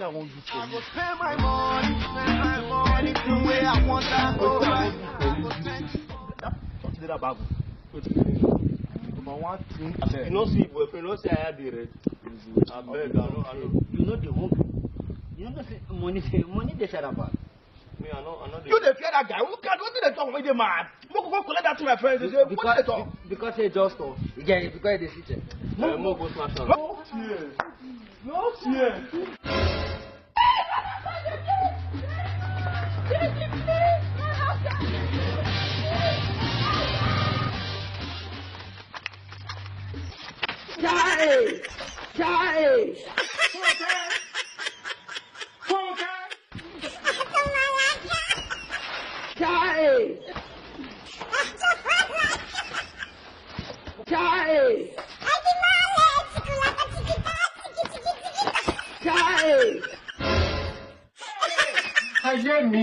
I won't do for you. I will spend my money to where I want to go. That's that bag. Number one thing. You know, see, boyfriend, no say I had the rate. I beg, I know. You know the home. You know the money they said about. Me, I know. You the fear that guy? Who can't? What did they talk with the man? Go collect that to my friends. They say, what they talk? Because they just talk. Yeah, because they sit there. More go smash on. No fear. No fear. Charlie! Charlie! Charlie! Charlie! Charlie! I hear me,